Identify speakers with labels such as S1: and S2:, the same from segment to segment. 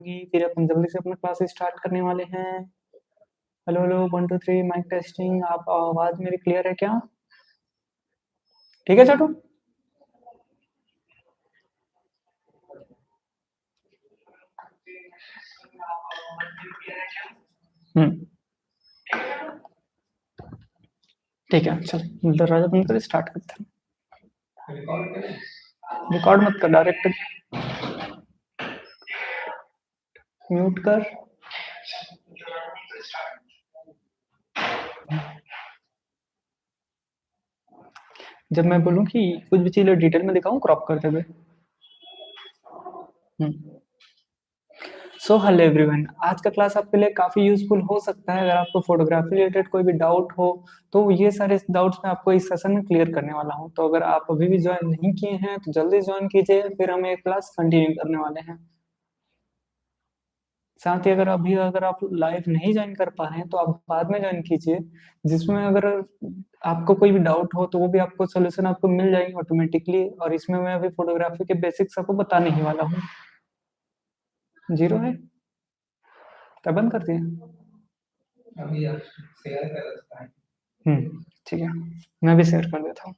S1: फिर अपन जल्दी से अपना क्लास स्टार्ट करने वाले हैं। Hello hello 1 2 3 mic testing. आप आवाज मेरी क्लियर है क्या? ठीक है छोटू। ठीक है, चल दरवाजा बंद कर स्टार्ट करते हैं। रिकॉर्ड मत कर, डायरेक्ट म्यूट कर। जब मैं बोलूं कि कुछ भी चीज डिटेल में दिखाऊं क्रॉप करते हुए। सो हेलो एवरीवन, आज का क्लास आपके लिए काफी यूजफुल हो सकता है। अगर आपको फोटोग्राफी रिलेटेड कोई भी डाउट हो तो ये सारे डाउट्स मैं आपको इस सेशन में क्लियर करने वाला हूं। तो अगर आप अभी भी ज्वाइन नहीं किए हैं तो जल्दी ज्वाइन कीजिए, फिर हम ये क्लास कंटिन्यू करने वाले हैं। साथ ही अगर आप लाइव नहीं ज्वाइन कर पा रहे हैं तो आप बाद में ज्वाइन कीजिए, जिसमें अगर आपको कोई भी डाउट हो तो वो भी आपको सोल्यूशन आपको मिल जाएंगे ऑटोमेटिकली। और इसमें मैं अभी फोटोग्राफी के बेसिक्स आपको बताने ही वाला हूँ। जीरो है क्या? बंद कर दिया अभी? आप शेयर कर सकते हैं। ठीक है, मैं भी शेयर कर देता हूँ।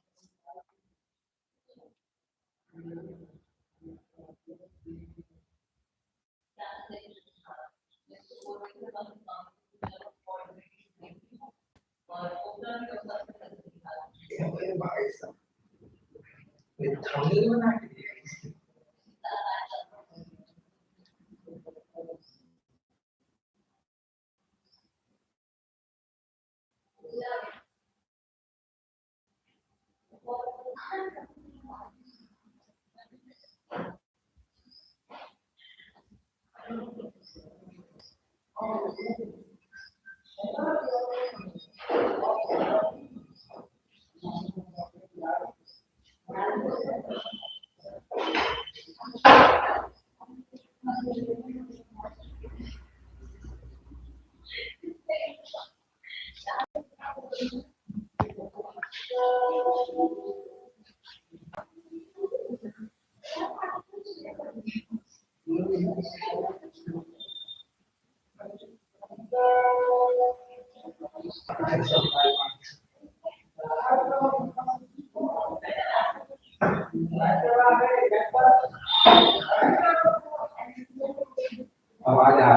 S1: आवाज आ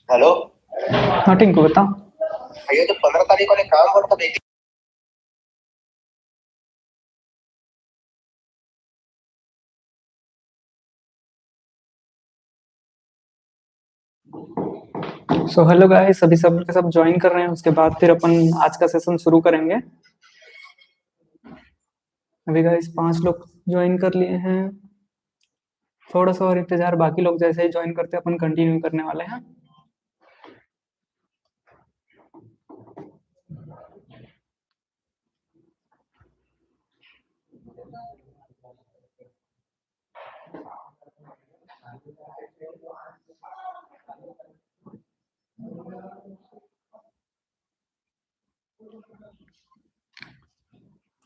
S1: हेलो। हाँ टिंकू बता। भैया तो 15 तारीख वाले काम और तो देखिए। सो हेलो गाइस, सभी सब के सब ज्वाइन कर रहे हैं, उसके बाद फिर अपन आज का सेशन शुरू करेंगे। अभी गाइस 5 लोग ज्वाइन कर लिए हैं, थोड़ा सा और इंतजार, बाकी लोग जैसे ही ज्वाइन करते हैं अपन कंटिन्यू करने वाले हैं।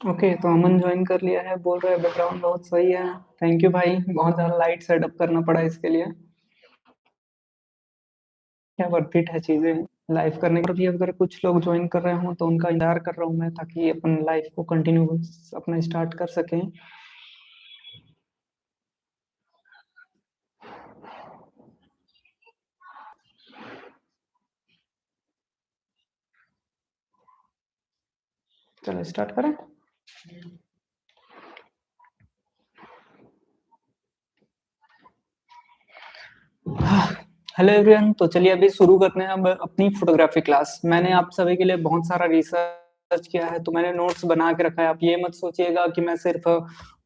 S1: ओके, तो अमन ज्वाइन कर लिया है, बोल रहा है बैकग्राउंड बहुत सही है। थैंक यू भाई, बहुत ज्यादा लाइट सेटअप करना पड़ा इसके लिए। क्या वर्थ इट है चीजें लाइव करने के। भी अगर कुछ लोग ज्वाइन कर रहे हो तो उनका इंतजार कर रहा हूँ मैं, ताकि अपन लाइव को कंटिन्यू अपना स्टार्ट कर सकें। चलो स्टार्ट करें। हेलो एवरीवन, तो चलिए अभी शुरू करते हैं अब अपनी फोटोग्राफी क्लास। मैंने आप सभी के लिए बहुत सारा रिसर्च किया है, तो मैंने नोट्स बना के रखा है। आप ये मत सोचिएगा कि मैं सिर्फ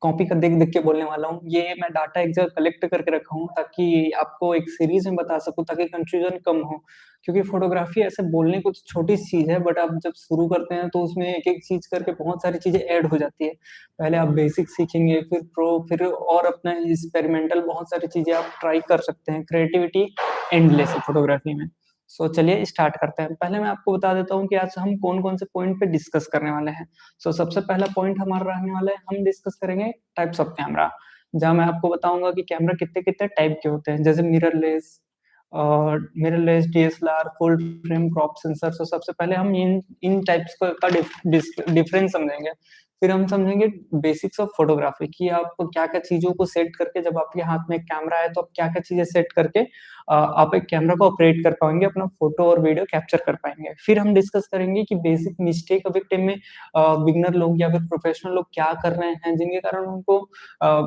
S1: कॉपी का देख देख के बोलने वाला हूँ। ये मैं डाटा एक जगह कलेक्ट करके रखा हूँ ताकि आपको एक सीरीज में बता सकूं, ताकि कंफ्यूजन कम हो। क्योंकि फोटोग्राफी ऐसे बोलने को छोटी चीज है, बट आप जब शुरू करते हैं तो उसमें एक एक चीज करके बहुत सारी चीजें ऐड हो जाती है। पहले आप बेसिक सीखेंगे, फिर प्रो, फिर और अपना एक्सपेरिमेंटल बहुत सारी चीजें आप ट्राई कर सकते हैं। क्रिएटिविटी एंडलेस है फोटोग्राफी में। सो चलिए स्टार्ट करते हैं। पहले मैं आपको बता देता हूँ कि आज हम कौन कौन से पॉइंट पे डिस्कस करने वाले हैं। सबसे पहला पॉइंट हमारा रहने वाला है, हम डिस्कस करेंगे टाइप्स ऑफ कैमरा। जहाँ मैं आपको बताऊंगा कि कैमरा कितने कितने टाइप के होते हैं, जैसे मिररलेस और mirrorless, DSLR, full frame, crop sensor. तो सबसे पहले हम इन इन टाइप्स का डिफरेंस समझेंगे। फिर हम समझेंगे बेसिक्स ऑफ फोटोग्राफी कि आप क्या क्या चीजों को सेट करके, जब आपके हाथ में एक कैमरा है तो आप क्या क्या चीजें सेट करके आप एक कैमरा को ऑपरेट कर पाएंगे, अपना फोटो और वीडियो कैप्चर कर पाएंगे। फिर हम डिस्कस करेंगे कि बेसिक मिस्टेक अभी टाइम में बिगनर लोग या फिर प्रोफेशनल लोग क्या कर रहे हैं, जिनके कारण उनको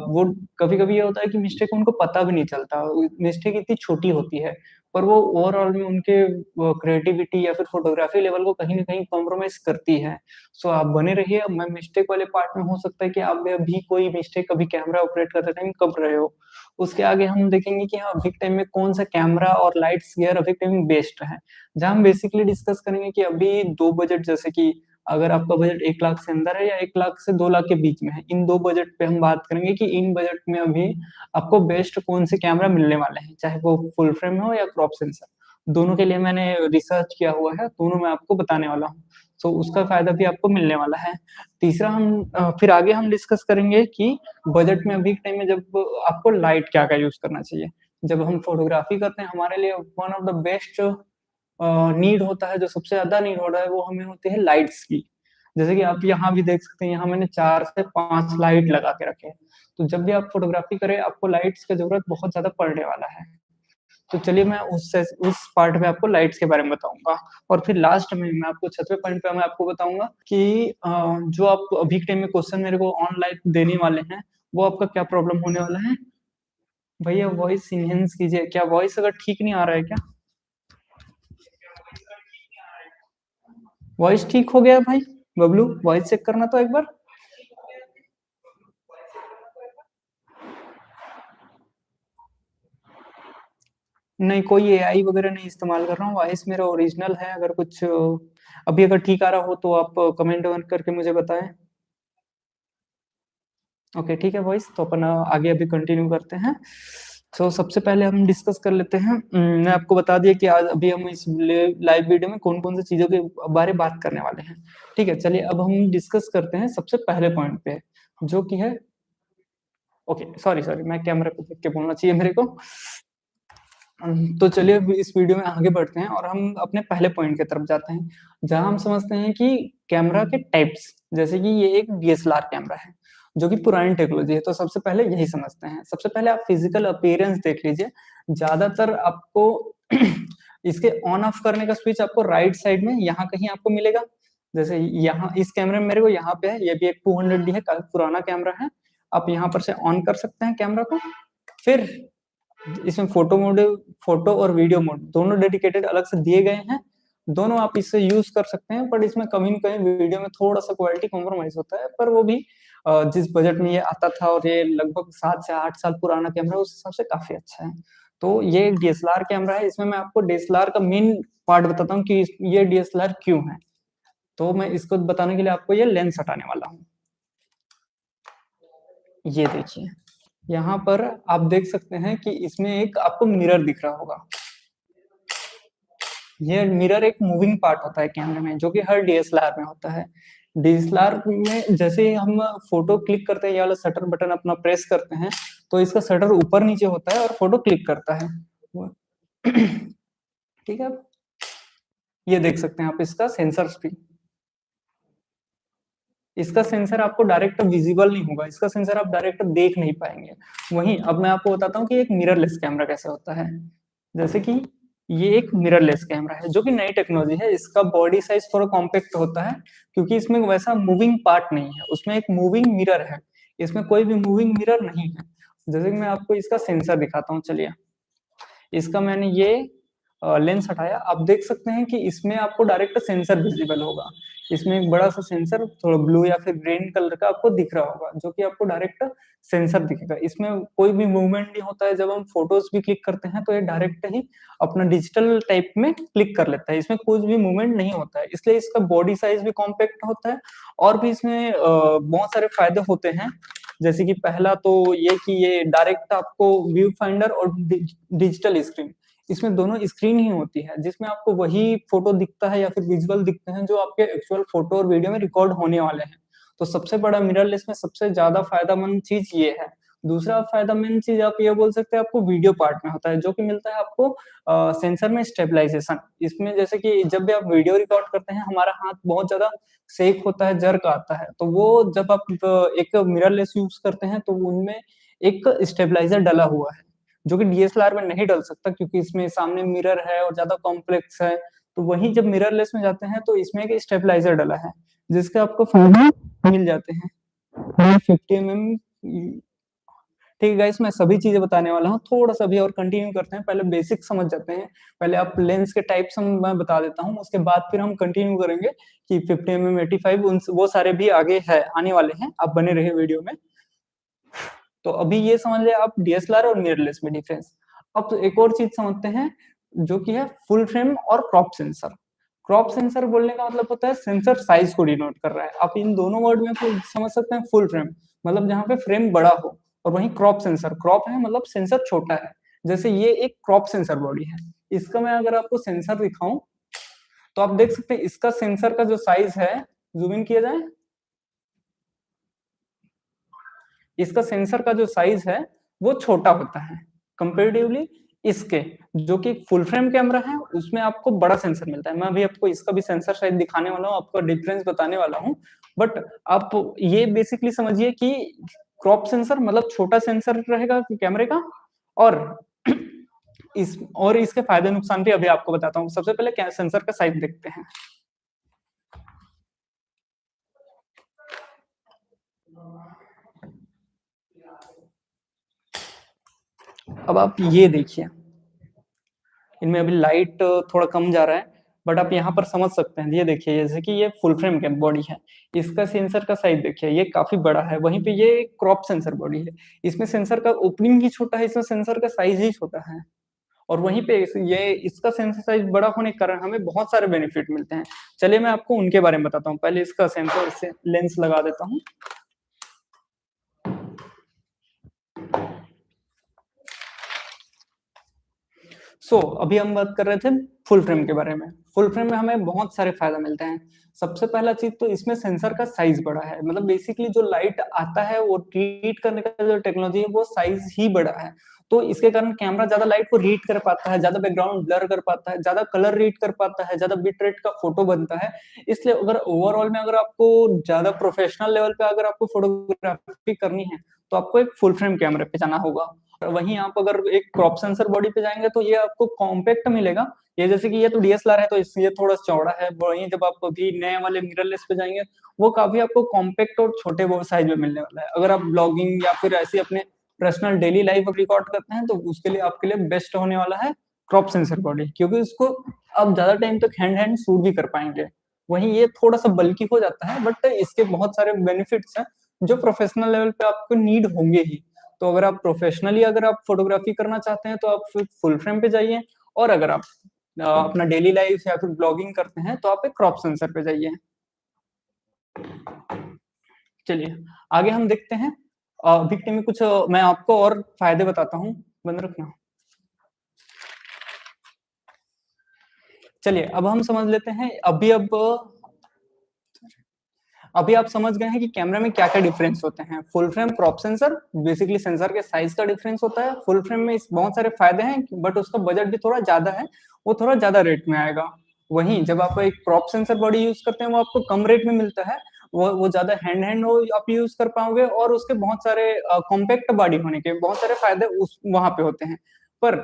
S1: वो कभी कभी ये होता है कि मिस्टेक उनको पता भी नहीं चलता, मिस्टेक इतनी छोटी होती है पर वो ओवरऑल में उनके क्रिएटिविटी या फिर फोटोग्राफी लेवल को कहीं ना कहीं कॉम्प्रोमाइज करती है। सो आप बने रहिए। मैं मिस्टेक वाले पार्ट में, हो सकता है कि आप भी अभी कोई मिस्टेक कभी कैमरा ऑपरेट करते टाइम कर रहे हो। उसके आगे हम देखेंगे कि हाँ अभी टाइम में कौन सा कैमरा और लाइट्स गियर अभी टाइम में बेस्ट है। जहाँ हम बेसिकली डिस्कस करेंगे कि अभी दो बजट, जैसे कि अगर आपका बजट 1 लाख से अंदर है या 1 लाख से 2 लाख के बीच में है, इन दो बजट पे हम बात करेंगे कि इन बजट में अभी आपको बेस्ट कौन से कैमरा मिलने वाले हैं, चाहे वो फुल फ्रेम हो या क्रॉप सेंसर। दोनों के लिए मैंने रिसर्च किया हुआ है, दोनों मैं आपको बताने वाला हूँ। तो उसका फायदा भी आपको मिलने वाला है। तीसरा हम फिर आगे हम डिस्कस करेंगे कि बजट में अभी के टाइम में जब आपको लाइट क्या क्या यूज करना चाहिए। जब हम फोटोग्राफी करते हैं, हमारे लिए one of the best need होता है, जो सबसे ज्यादा नीड हो रहा है वो हमें होती है लाइट्स की। जैसे कि आप यहाँ भी देख सकते हैं, यहाँ मैंने 4 से 5 लाइट लगा के रखे हैं। तो जब भी आप फोटोग्राफी करें, आपको लाइट्स की जरूरत बहुत ज्यादा पड़ने वाला है। तो चलिए मैं उस पार्ट में आपको लाइट्स के बारे में बताऊंगा। और फिर लास्ट में मैं आपको छठवें पॉइंट पे मैं आपको बताऊंगा कि जो आप अभी के टाइम में क्वेश्चन मेरे को ऑनलाइन देने वाले हैं, वो आपका क्या प्रॉब्लम होने वाला है। भैया वॉइस इनहेंस कीजिए, क्या वॉइस अगर ठीक नहीं आ रहा है क्या? वॉइस ठीक हो गया भाई? बबलू वॉइस चेक करना तो एक बार। नहीं, कोई एआई वगैरह नहीं इस्तेमाल कर रहा हूँ, वॉइस मेरा ओरिजिनल है। अगर कुछ अभी अगर ठीक आ रहा हो तो आप कमेंट वमेंट करके मुझे बताएं। ओके ठीक है वॉइस, तो अपन आगे अभी कंटिन्यू करते हैं। तो सबसे पहले हम डिस्कस कर लेते हैं। मैं आपको बता दिया कि आज अभी हम इस लाइव वीडियो में कौन कौन सी चीजों के बारे में बात करने वाले हैं। ठीक है, चलिए अब हम डिस्कस करते हैं सबसे पहले पॉइंट पे, जो कि है, ओके सॉरी सॉरी, मैं कैमरा पे देख के बोलना चाहिए मेरे को। तो चलिए अब इस वीडियो में आगे बढ़ते हैं और हम अपने पहले पॉइंट की तरफ जाते हैं, जहां हम समझते हैं कि कैमरा के टाइप्स। जैसे कि ये एक डीएसएलआर कैमरा है जो कि पुरानी टेक्नोलॉजी है, तो सबसे पहले यही समझते हैं। सबसे पहले आप फिजिकल अपीयरेंस देख लीजिए। ज्यादातर आपको इसके ऑन ऑफ करने का स्विच आपको राइट साइड में यहाँ कहीं आपको मिलेगा। जैसे यहाँ इस कैमरे में मेरे को यहाँ पे है, ये भी एक 200D है, काफी पुराना कैमरा है। आप यहाँ पर से ऑन कर सकते हैं कैमरा को। फिर इसमें फोटो मोड, फोटो और वीडियो मोड दोनों डेडिकेटेड अलग से दिए गए हैं। दोनों आप इससे यूज कर सकते हैं, बट इसमें कहीं न कहीं वीडियो में थोड़ा सा क्वालिटी कॉम्प्रोमाइज होता है, पर वो भी जिस बजट में ये आता था और ये लगभग 7 से 8 साल पुराना कैमरा है, उस हिसाब से काफी अच्छा है। तो ये एक डीएसएलआर कैमरा है। इसमें मैं आपको डीएसएलआर का मेन पार्ट बताता हूँ कि ये डीएसएलआर क्यों है। तो मैं इसको बताने के लिए आपको ये लेंस हटाने वाला हूँ। ये देखिए, यहाँ पर आप देख सकते हैं कि इसमें एक आपको मिरर दिख रहा होगा। ये मिरर एक मूविंग पार्ट होता है कैमरे में, जो कि हर डीएसएलआर में होता है। डीएसएलआर में जैसे ही हम फोटो क्लिक करते हैं, या वाला शटर बटन अपना प्रेस करते हैं, तो इसका शटर ऊपर नीचे होता है और फोटो क्लिक करता है। ठीक है, ये देख सकते हैं आप इसका सेंसर भी। इसका सेंसर आपको डायरेक्ट विजिबल नहीं होगा, इसका सेंसर आप डायरेक्ट देख नहीं पाएंगे। वहीं अब मैं आपको बताता हूँ कि एक मिररलेस कैमरा कैसे होता है। जैसे कि ये एक मिररलेस कैमरा है जो कि नई टेक्नोलॉजी है। इसका बॉडी साइज थोड़ा कॉम्पैक्ट होता है, क्योंकि इसमें वैसा मूविंग पार्ट नहीं है, उसमें एक मूविंग मिरर है। इसमें कोई भी मूविंग मिरर नहीं है। जैसे कि मैं आपको इसका सेंसर दिखाता हूँ, चलिए। इसका मैंने ये लेंस हटाया, आप देख सकते हैं कि इसमें आपको डायरेक्ट सेंसर विजिबल होगा। इसमें एक बड़ा सा सेंसर थोड़ा ब्लू या फिर ग्रीन कलर का आपको दिख रहा होगा, जो कि आपको डायरेक्ट सेंसर दिखेगा। इसमें कोई भी मूवमेंट नहीं होता है। जब हम फोटोज भी क्लिक करते हैं तो ये डायरेक्ट ही अपना डिजिटल टाइप में क्लिक कर लेता है, इसमें कुछ भी मूवमेंट नहीं होता है। इसलिए इसका बॉडी साइज भी कॉम्पैक्ट होता है। और भी इसमें बहुत सारे फायदे होते हैं। जैसे कि पहला तो ये कि ये डायरेक्ट आपको व्यू फाइंडर और डिजिटल स्क्रीन, इसमें दोनों स्क्रीन ही होती है, जिसमें आपको वही फोटो दिखता है या फिर विजुअल दिखते हैं जो आपके एक्चुअल फोटो और वीडियो में रिकॉर्ड होने वाले हैं। तो सबसे बड़ा मिररलेस में सबसे ज्यादा फायदेमंद चीज ये है। दूसरा फायदा, मेन चीज आप ये बोल सकते हैं, आपको वीडियो पार्ट में होता है, जो कि मिलता है आपको सेंसर में स्टेबलाइजेशन। इसमें जैसे कि जब भी आप वीडियो रिकॉर्ड करते हैं, हमारा हाथ बहुत ज्यादा सेक होता है, जर्क आता है, तो वो जब आप एक मिररलेस यूज करते हैं तो उनमें एक स्टेबलाइजर डला हुआ है, जो कि डीएसएलआर में नहीं डल सकता, क्योंकि इसमें सामने मिरर है और ज्यादा कॉम्प्लेक्स है। तो वहीं जब मिररलेस में जाते हैं तो इसमें एक स्टेबलाइजर डला है, जिसके आपको फायदे मिल जाते हैं। 50 mm। ठीक है गाइस, मैं सभी चीजें बताने वाला हूँ, थोड़ा सा भी और कंटिन्यू करते हैं, पहले बेसिक समझ जाते हैं। पहले आप लेंस के टाइप्स हम मैं बता देता हूँ, उसके बाद फिर हम कंटिन्यू करेंगे कि 50 mm 85 वो सारे भी आगे है आने वाले हैं, आप बने रहिए वीडियो में। तो अभी ये समझ लिया आप डीएसएलआर और मिररलेस में डिफरेंस। अब तो एक और चीज समझते हैं, जो कि है फुल फ्रेम और क्रॉप सेंसर। क्रॉप सेंसर बोलने का मतलब होता है सेंसर साइज को डिनोट कर रहा है। आप इन दोनों वर्ड में समझ सकते हैं, फुल फ्रेम मतलब जहाँ पे फ्रेम बड़ा हो, और वहीं क्रॉप सेंसर, क्रॉप है मतलब सेंसर छोटा है। जैसे ये एक क्रॉप सेंसर बॉडी है, इसका मैं अगर आपको सेंसर दिखाऊं तो आप देख सकते हैं इसका सेंसर का जो साइज है, जूम इन किया जाए, इसका सेंसर का जो साइज है वो छोटा होता है कंपेरेटिवली इसके, जो कि फुल फ्रेम कैमरा है उसमें आपको बड़ा सेंसर मिलता है। मैं अभी आपको इसका भी सेंसर शायद दिखाने वाला हूँ, आपको डिफरेंस बताने वाला हूँ। बट आप ये बेसिकली समझिए कि क्रॉप सेंसर मतलब छोटा सेंसर रहेगा कैमरे का, और इसके फायदे नुकसान भी अभी आपको बताता हूँ। सबसे पहले सेंसर का साइज देखते हैं। अब आप ये देखिए, इनमें अभी लाइट थोड़ा कम जा रहा है, बट आप यहाँ पर समझ सकते हैं। ये देखिए, जैसे कि ये फुल फ्रेम की बॉडी है, इसका सेंसर का साइज देखिए, ये काफी बड़ा है। वहीं पे ये क्रॉप सेंसर बॉडी है, इसमें सेंसर का ओपनिंग ही छोटा है, इसमें सेंसर का साइज ही छोटा है। और वहीं पे ये इसका सेंसर साइज बड़ा होने के कारण हमें बहुत सारे बेनिफिट मिलते हैं। चलिए मैं आपको उनके बारे में बताता हूँ। पहले इसका सेंसर से लेंस लगा देता हूँ। अभी हम बात कर रहे थे फुल फ्रेम के बारे में। फुल फ्रेम में हमें बहुत सारे फायदा मिलते हैं। सबसे पहला चीज तो इसमें सेंसर का साइज बड़ा है, मतलब बेसिकली जो लाइट आता है वो ट्रीट करने का जो टेक्नोलॉजी है वो साइज ही बड़ा है। तो इसके कारण कैमरा ज्यादा लाइट को रीड कर पाता है, ज्यादा बैकग्राउंड ब्लर कर पाता है, ज्यादा कलर रीड कर पाता है, ज्यादा बिट रेट का फोटो बनता है। इसलिए अगर ओवरऑल में अगर आपको ज्यादा प्रोफेशनल लेवल पे अगर आपको फोटोग्राफी करनी है तो आपको एक फुल फ्रेम कैमरे पे जाना होगा। वहीं आप अगर एक क्रॉप सेंसर बॉडी पे जाएंगे तो ये आपको कॉम्पैक्ट मिलेगा। ये जैसे कि ये तो डीएसएलआर है तो इसलिए थोड़ा चौड़ा है। वहीं जब आप अभी नए वाले मिररलेस पे जाएंगे वो काफी आपको कॉम्पैक्ट और छोटे वो साइज में मिलने वाला है। अगर आप ब्लॉगिंग या फिर ऐसे अपने पर्सनल डेली लाइफ रिकॉर्ड करते हैं तो उसके लिए आपके लिए बेस्ट होने वाला है क्रॉप सेंसर बॉडी, क्योंकि उसको आप ज्यादा टाइम तक हैंड हैंड शूट भी कर पाएंगे। वहीं ये थोड़ा सा बल्कि हो जाता है, बट इसके बहुत सारे बेनिफिट्स हैं जो प्रोफेशनल लेवल पे आपको नीड होंगे ही। तो अगर आप प्रोफेशनली अगर आप फोटोग्राफी करना चाहते हैं तो आप फिर फुल फ्रेम पे जाइए, और अगर आप अपना डेली लाइफ या फिर ब्लॉगिंग करते हैं तो आप एक क्रॉप सेंसर पे जाइए। चलिए आगे हम देखते हैं। विक्टिम में कुछ मैं आपको और फायदे बताता हूँ, बंद रखना। चलिए अब हम समझ लेते हैं। अभी आप समझ गए हैं कि कैमरा में क्या क्या डिफरेंस होते हैं। Full frame, crop sensor, basically sensor के साइज का डिफरेंस होता है। फुल फ्रेम में बहुत सारे फायदे हैं, बट उसका बजट भी थोड़ा ज्यादा है, वो थोड़ा ज्यादा रेट में आएगा। वहीं जब आप एक क्रॉप सेंसर बॉडी यूज करते हैं वो आपको कम रेट में मिलता है, वो ज्यादा हैंड हैंड हो आप यूज कर पाओगे, और उसके बहुत सारे कॉम्पैक्ट बॉडी होने के बहुत सारे फायदे उस वहां पे होते हैं। पर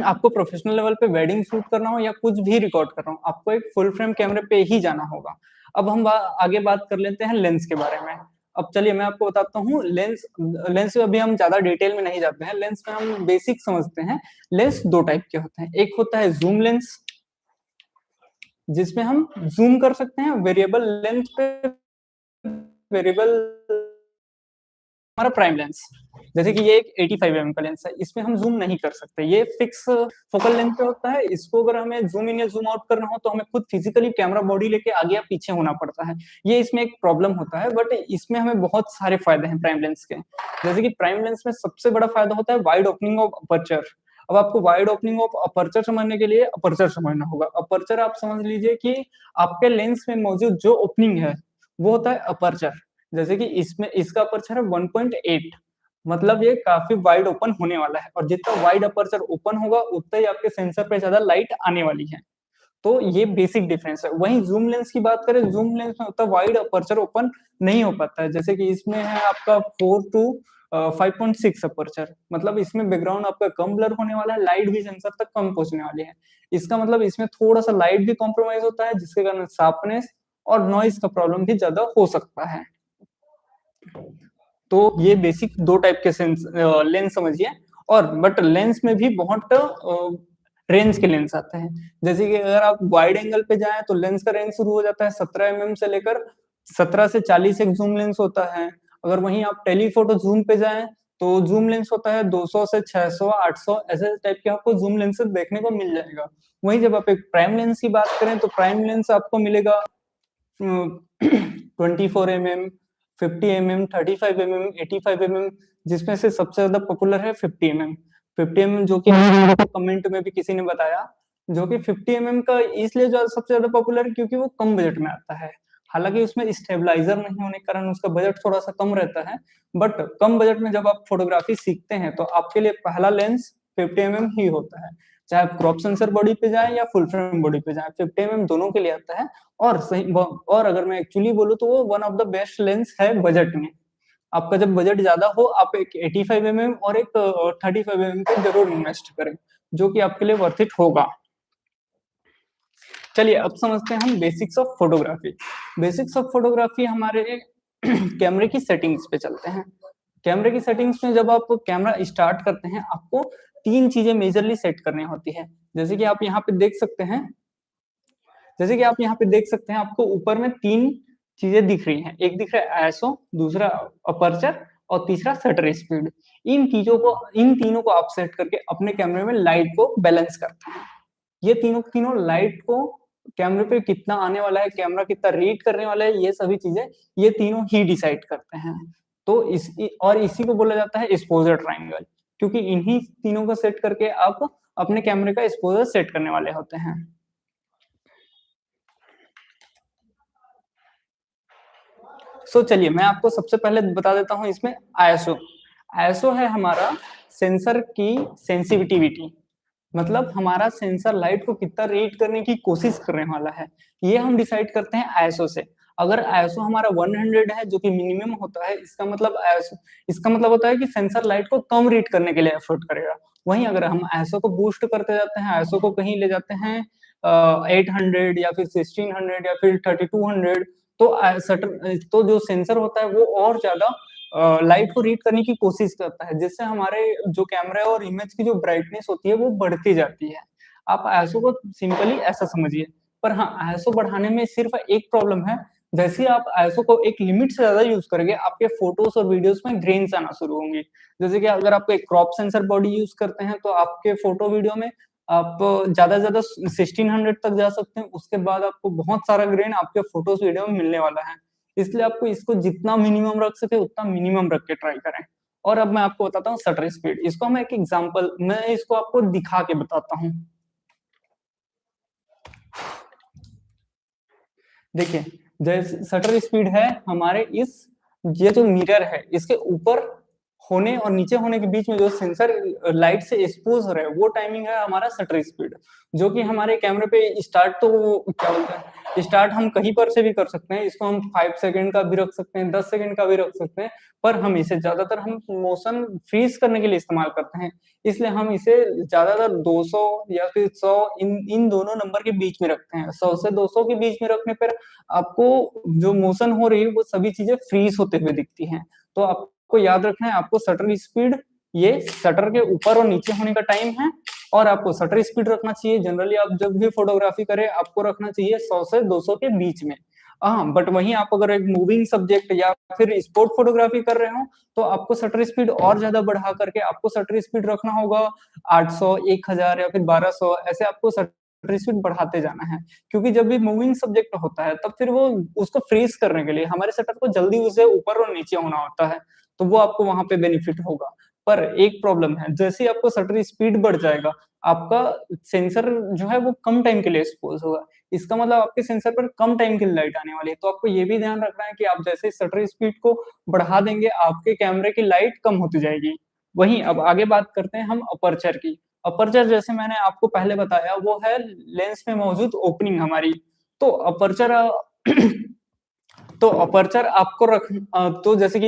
S1: आपको प्रोफेशनल लेवल पे वेडिंग शूट करना हो या कुछ भी रिकॉर्ड करना हो, आपको एक फुल फ्रेम कैमरे पे ही जाना होगा। अब हम आगे बात कर लेते हैं लेंस के बारे में। अब चलिए मैं आपको बताता हूँ लेंस। लेंस में अभी हम ज्यादा डिटेल में नहीं जाते हैं, लेंस में हम बेसिक समझते हैं। लेंस दो टाइप के होते हैं, एक होता है जूम लेंस, जिसमें हम जूम कर सकते हैं वेरिएबल लेंथ पे। वेरिएबल हमारा प्राइम लेंस, जैसे कि ये एक 85 mm का लेंस है, इसमें हम जूम नहीं कर सकते, ये फिक्स फोकल लेंथ पे होता है। इसको अगर हमें जूम इन या जूम आउट करना हो तो हमें खुद फिजिकली कैमरा बॉडी लेके आगे या पीछे होना पड़ता है, ये इसमें एक प्रॉब्लम होता है। बट इसमें हमें बहुत सारे फायदे हैं प्राइम लेंस के। जैसे कि प्राइम लेंस में सबसे बड़ा फायदा होता है वाइड ओपनिंग ऑफ अपर्चर। अब आपको वाइड ओपनिंग ऑफ अपर्चर समझने के लिए अपर्चर समझना होगा। अपर्चर आप समझ लीजिए कि आपके लेंस में मौजूद जो ओपनिंग है वो होता है अपर्चर। जैसे कि इसमें इसका अपर्चर है 1.8, मतलब ये काफी वाइड ओपन होने वाला है, और जितना वाइड अपर्चर ओपन होगा उतना ही आपके सेंसर पे ज्यादा लाइट आने वाली है। तो ये बेसिक डिफरेंस है। वहीं जूम लेंस की बात करें, जूम लेंस में उतना वाइड अपर्चर ओपन नहीं हो पाता है, जैसे कि इसमें है आपका 4 to 5.6 अपर्चर, मतलब इसमें बैकग्राउंड आपका कम ब्लर होने वाला है, लाइट भी सेंसर तक कम पहुंचने वाली है। इसका मतलब इसमें थोड़ा सा लाइट भी कॉम्प्रोमाइज होता है, जिसके कारण शार्पनेस और नॉइज का प्रॉब्लम भी ज्यादा हो सकता है। तो ये बेसिक दो टाइप के लेंस समझिए। और बट लेंस में भी बहुत रेंज के लेंस आते हैं, जैसे कि अगर आप वाइड एंगल पे जाएं तो लेंस का रेंज शुरू हो जाता है 17 mm से लेकर 17 से 40 एक जूम लेंस होता है। अगर वहीं आप टेलीफोटो जूम पे जाएं तो जूम लेंस होता है 200 से 600 800 ऐसे टाइप के आपको जूम लेंस देखने को मिल जाएगा। वहीं जब आप एक प्राइम लेंस की बात करें तो प्राइम लेंस आपको मिलेगा 24 mm, 50 mm, 35 mm, 85 mm, जिसमें से सबसे ज्यादा पॉपुलर है 50 mm। 50 mm जो कि कमेंट में भी किसी ने बताया, जो कि 50 mm का इसलिए जो सबसे ज्यादा पॉपुलर है क्योंकि वो कम बजट में आता है। हालांकि उसमें स्टेबलाइजर नहीं होने के कारण उसका बजट थोड़ा सा कम रहता है, बट कम बजट में जब आप फोटोग्राफी सीखते हैं तो आपके लिए पहला लेंस 50 mm ही होता है। चाहे आप क्रॉप सेंसर बॉडी पे जाए या फुल फ्रेम बॉडी पे जाए, 50 mm दोनों के लिए आता है। और सही, और अगर मैं एक्चुअली बोलूँ तो वो one of the best lens है बजट में। आपका जब बजट ज्यादा हो आप एक 85 mm और एक 35 mm पे जरूर इन्वेस्ट करें, जो कि आपके लिए वर्थ इट होगा। चलिए अब समझते हैं हम basics of photography. Basics of photography हमारे कैमरे की सेटिंग्स पे चलते हैं। कैमरे की सेटिंग्स में जब आप कैमरा स्टार्ट करते हैं आपको तीन चीजें मेजरली सेट करनी होती है। जैसे कि आप यहाँ पे देख सकते हैं, जैसे कि आप यहाँ पे देख सकते हैं आपको ऊपर में तीन चीजें दिख रही हैं। एक दिख रहा है आईएसओ, दूसरा अपर्चर और तीसरा शटर स्पीड। इन तीनों को आप सेट करके अपने कैमरे में लाइट को बैलेंस करते हैं। ये तीनों तीनों लाइट को कैमरे पे कितना आने वाला है, कैमरा कितना रीड करने वाला है, ये सभी चीजें ये तीनों ही डिसाइड करते हैं। तो इसी को बोला जाता है एक्सपोजर ट्रायंगल, क्योंकि इन्हीं तीनों को सेट करके आप अपने कैमरे का एक्सपोजर सेट करने वाले होते हैं। चलिए मैं आपको सबसे पहले बता देता हूं इसमें आईएसओ। आईएसओ है हमारा सेंसर की सेंसिटिविटी, मतलब हमारा सेंसर लाइट को कितना रीड करने की कोशिश करने वाला है, ये हम डिसाइड करते हैं आईएसओ से। अगर आईएसओ हमारा 100 है जो कि मिनिमम होता है, इसका मतलब होता है कि सेंसर लाइट को कम रीड करने के लिए एफर्ट करेगा। वहीं अगर हम आईएसओ को बूस्ट करते जाते हैं, आईएसओ को कहीं ले जाते हैं 800 या फिर 1600 या फिर 3200, तो जो सेंसर होता है वो और ज्यादा लाइट को रीड करने की कोशिश करता है, जिससे हमारे जो कैमरा और इमेज की जो ब्राइटनेस होती है वो बढ़ती जाती है। आप आईएसओ को सिंपली ऐसा समझिए। पर हाँ, आईएसओ बढ़ाने में सिर्फ एक प्रॉब्लम है, जैसे ही आप आईएसओ को एक लिमिट से ज्यादा यूज करेंगे आपके फोटोज और वीडियोस में ग्रेन्स आना शुरू होंगे। जैसे कि अगर आप एक क्रॉप सेंसर बॉडी यूज करते हैं तो आपके फोटो वीडियो में आप ज्यादा से ज्यादा 1600 तक जा सकते हैं, उसके बाद आपको बहुत सारा ग्रेन आपके फोटोज वीडियो में मिलने वाला है। इसलिए आपको इसको जितना मिनिमम रख सके उतना मिनिमम रख के ट्राई करें। और अब मैं आपको बताता हूँ शटर स्पीड। इसको मैं एक एग्जांपल, मैं इसको आपको दिखा के बताता हूँ। देखिए, जैसे शटर स्पीड है हमारे ये जो मिरर है इसके ऊपर होने और नीचे होने के बीच में जो सेंसर लाइट से एक्सपोज हो रहा है वो टाइमिंग है हमारा शटर स्पीड, जो कि हमारे कैमरे पे स्टार्ट तो क्या बोलते हैं, स्टार्ट हम कहीं पर से भी कर सकते हैं। इसको हम 5 सेकंड का भी रख सकते हैं, 10 सेकंड का भी रख सकते हैं, पर हम इसे ज्यादातर हम मोशन फ्रीज करने के लिए इस्तेमाल करते हैं। इसलिए हम इसे ज्यादातर 200 या फिर 100 इन दोनों नंबर के बीच में रखते हैं। 100 से 200 के बीच में रखने पर आपको जो मोशन हो रही है वो सभी चीजें फ्रीज होते हुए दिखती हैं। तो आपको याद रखना है, आपको शटर स्पीड ये शटर के ऊपर और नीचे होने का टाइम है, और आपको शटर स्पीड रखना चाहिए। जनरली आप जब भी फोटोग्राफी करें आपको रखना चाहिए 100 से 200 के बीच में। हाँ, बट वहीं आप अगर एक मूविंग सब्जेक्ट या फिर स्पोर्ट फोटोग्राफी कर रहे हो तो आपको शटर स्पीड और ज्यादा बढ़ा करके आपको शटर स्पीड रखना होगा 800, 1000 या फिर 1200, ऐसे आपको शटर स्पीड बढ़ाते जाना है। क्योंकि जब भी मूविंग सब्जेक्ट होता है तब फिर वो उसको फ्रीज करने के लिए हमारे शटर को जल्दी उसे ऊपर और नीचे होना होता है, तो वो आपको वहां पे बेनिफिट होगा। पर एक प्रॉब्लम है, जैसे ही आपको शटर स्पीड बढ़ जाएगा आपका सेंसर जो है वो कम टाइम के लिए एक्सपोज होगा। इसका मतलब आपके सेंसर पर कम टाइम के लिए लाइट आने वाली है। तो आपको ये भी ध्यान रखना है कि आप जैसे शटर स्पीड को बढ़ा देंगे, आपके कैमरे की लाइट कम होती जाएगी। वहीं अब आगे बात करते हैं हम अपर्चर की। अपर्चर जैसे मैंने आपको पहले बताया, वो है लेंस में मौजूद ओपनिंग हमारी। तो अपर्चर तो अपर्चर आपको तो जैसे कि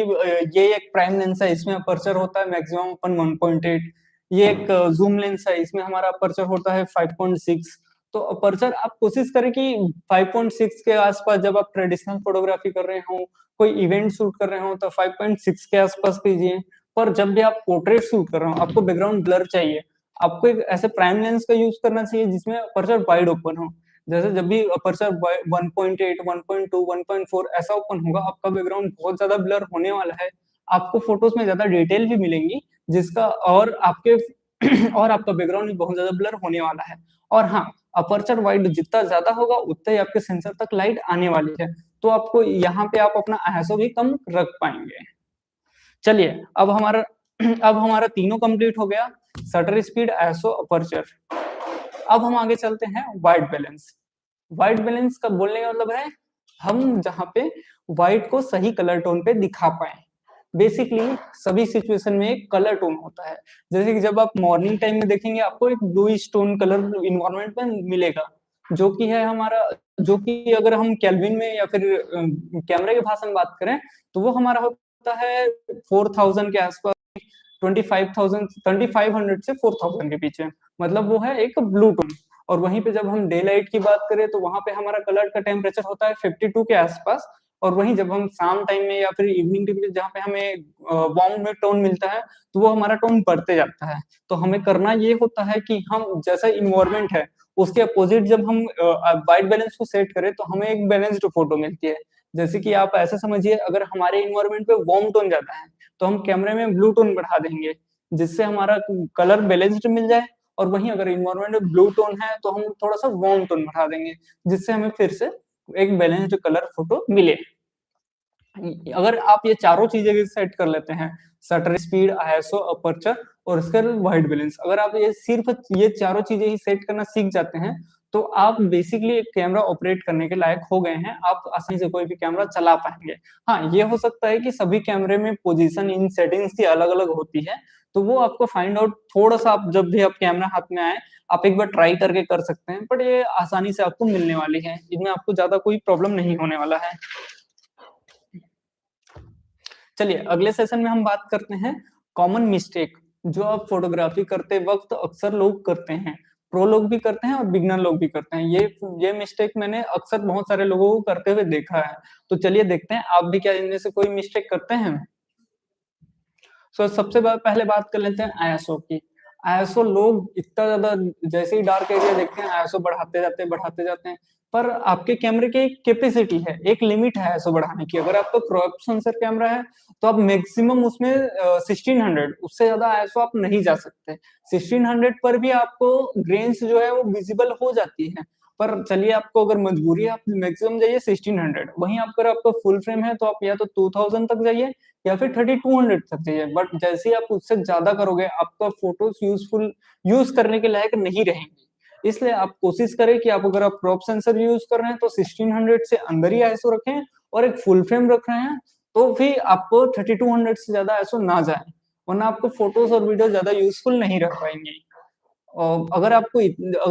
S1: ये एक प्राइम लेंस है, इसमें अपर्चर होता है मैक्सिमम अपन 1.8। ये एक जूम लेंस है, इसमें हमारा अपर्चर होता है 5.6। तो अपर्चर आप कोशिश करें कि 5.6 के आसपास, जब आप ट्रेडिशनल फोटोग्राफी कर रहे हो, कोई इवेंट शूट कर रहे हो, तो 5.6 के आसपास कीजिए। पर जब भी आप पोर्ट्रेट शूट कर रहे हो, आपको बैकग्राउंड ब्लर चाहिए, आपको एक ऐसे प्राइम लेंस का यूज करना चाहिए जिसमें अपर्चर वाइड ओपन हो। जैसे जब भी अपर्चर 1.8, 1.2, 1.4 ऐसा ओपन होगा, आपका बैकग्राउंड बहुत ज्यादा ब्लर होने वाला है। आपको फोटोज में ज्यादा डिटेल भी मिलेंगी, जिसका और आपके और आपका बैकग्राउंड भी बहुत ज्यादा ब्लर होने वाला है। और हाँ, अपर्चर वाइड जितना ज्यादा होगा, उतना ही आपके सेंसर तक लाइट आने वाली है। तो आपको यहाँ पे आप अपना आईएसओ भी कम रख पाएंगे। चलिए, अब हमारा तीनों कंप्लीट हो गया, शटर स्पीड, आईएसओ, अपर्चर। अब हम आगे चलते हैं वाइट बैलेंस। वाइट बैलेंस का बोलने का मतलब है हम जहां पे व्हाइट को सही कलर टोन पे दिखा पाए। बेसिकली सभी सिचुएशन में एक कलर टोन होता है। जैसे कि जब आप मॉर्निंग टाइम में देखेंगे, आपको एक ब्लूइश टोन कलर इन्वायरमेंट में मिलेगा, जो कि है हमारा, जो कि अगर हम केल्विन में या फिर कैमरे के भाषा में बात करें, तो वो हमारा होता है 4000 के आसपास, 2500 से 4000 के बीच में। मतलब वो है एक ब्लू टोन। और वहीं पे जब हम डे लाइट की बात करें, तो वहां पे हमारा कलर का टेम्परेचर होता है 52 के आसपास। और वहीं जब हम शाम टाइम में या फिर इवनिंग टाइम में, जहाँ पे हमें वार्म में टोन मिलता है, तो वो हमारा टोन बढ़ते जाता है। तो हमें करना ये होता है कि हम जैसा इन्वायरमेंट है, उसके अपोजिट जब हम वाइट बैलेंस को सेट करें, तो हमें एक बैलेंस्ड फोटो मिलती है। जैसे कि आप ऐसे समझिए, अगर हमारे इन्वायरमेंट पे वार्म टोन ज्यादा है, तो हम कैमरे में ब्लू टोन बढ़ा देंगे, जिससे हमारा कलर बैलेंस्ड मिल जाए। और वहीं अगर इन्वायरमेंट में ब्लू टोन है, तो हम थोड़ा सा वार्म टोन बढ़ा देंगे, जिससे हमें फिर से एक बैलेंस्ड कलर फोटो मिले। अगर आप ये चारों चीजें सेट कर लेते हैं, शटर स्पीड, आईएसओ, अपर्चर और उसके व्हाइट बैलेंस, अगर आप ये सिर्फ ये चारों चीजें ही सेट करना सीख जाते हैं, तो आप बेसिकली एक कैमरा ऑपरेट करने के लायक हो गए हैं। आप आसानी से कोई भी कैमरा चला पाएंगे। हाँ, ये हो सकता है कि सभी कैमरे में पोजीशन इन सेटिंग्स की अलग अलग होती है, तो वो आपको फाइंड आउट थोड़ा सा, आप जब भी आप कैमरा हाथ में आए, आप एक बार ट्राई करके कर सकते हैं। बट ये आसानी से आपको मिलने वाली है, इनमें आपको ज्यादा कोई प्रॉब्लम नहीं होने वाला है। चलिए, अगले सेशन में हम बात करते हैं कॉमन मिस्टेक, जो आप फोटोग्राफी करते वक्त अक्सर लोग करते हैं। प्रो लोग भी करते हैं और बिगनर लोग भी करते हैं। ये मिस्टेक मैंने अक्सर बहुत सारे लोगों को करते हुए देखा है। तो चलिए देखते हैं, आप भी क्या इनमें से कोई मिस्टेक करते हैं। सबसे पहले बात कर लेते हैं आईएसओ की। आईएसओ लोग इतना ज्यादा, जैसे ही डार्क एरिया देखते हैं, आईएसओ बढ़ाते जाते हैं। पर आपके कैमरे की एक कैपेसिटी है, एक लिमिट है आईएसओ बढ़ाने की। अगर आपका क्रॉप सेंसर कैमरा है, तो आप मैक्सिमम उसमें 1600, उससे ज्यादा आईएसओ आप नहीं जा सकते। 1600 पर भी आपको ग्रेन्स जो है वो विजिबल हो जाती है। पर चलिए, आपको अगर मजबूरी है, आप मैक्सिमम जाइए 1600। वहीं अगर आपका फुल फ्रेम है, तो आप या तो 2000 तक जाइए या फिर 3200 तक जाइए। बट जैसे ही आप उससे ज्यादा करोगे, आपका फोटोज यूज करने के लायक नहीं रहेंगी। इसलिए आप कोशिश करें कि आप, अगर आप क्रॉप सेंसर यूज कर रहे हैं, तो 1600 से अंदर ही आईएसओ रखें। और एक फुल फ्रेम रख रहे हैं, तो भी आपको 3200 से ज्यादा आईएसओ ना जाए, वरना आपको फोटोज और वीडियो ज्यादा यूजफुल नहीं रख पाएंगे। और अगर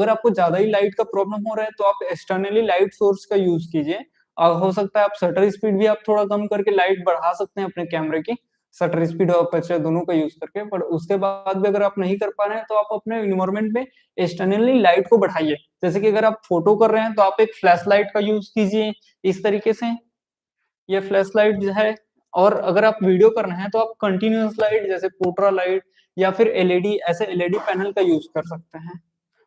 S1: आपको ज्यादा ही लाइट का प्रॉब्लम हो रहा है, तो आप एक्सटर्नली लाइट सोर्स का यूज कीजिए। हो सकता है आप शटर स्पीड भी आप थोड़ा कम करके लाइट बढ़ा सकते हैं अपने कैमरे की, शटर स्पीड और अपर्चर दोनों का यूज करके। पर उसके बाद भी अगर आप नहीं कर पा रहे हैं, तो आप अपने इन्वायरमेंट में एक्सटर्नली लाइट को बढ़ाइए। जैसे कि अगर आप फोटो कर रहे हैं, तो आप एक फ्लैश लाइट का यूज कीजिए इस तरीके से, ये फ्लैश लाइट जो है। और अगर आप वीडियो कर रहे हैं, तो आप कंटिन्यूअस लाइट, जैसे पोट्रा लाइट या फिर एलईडी, ऐसे एलईडी पैनल का यूज कर सकते हैं,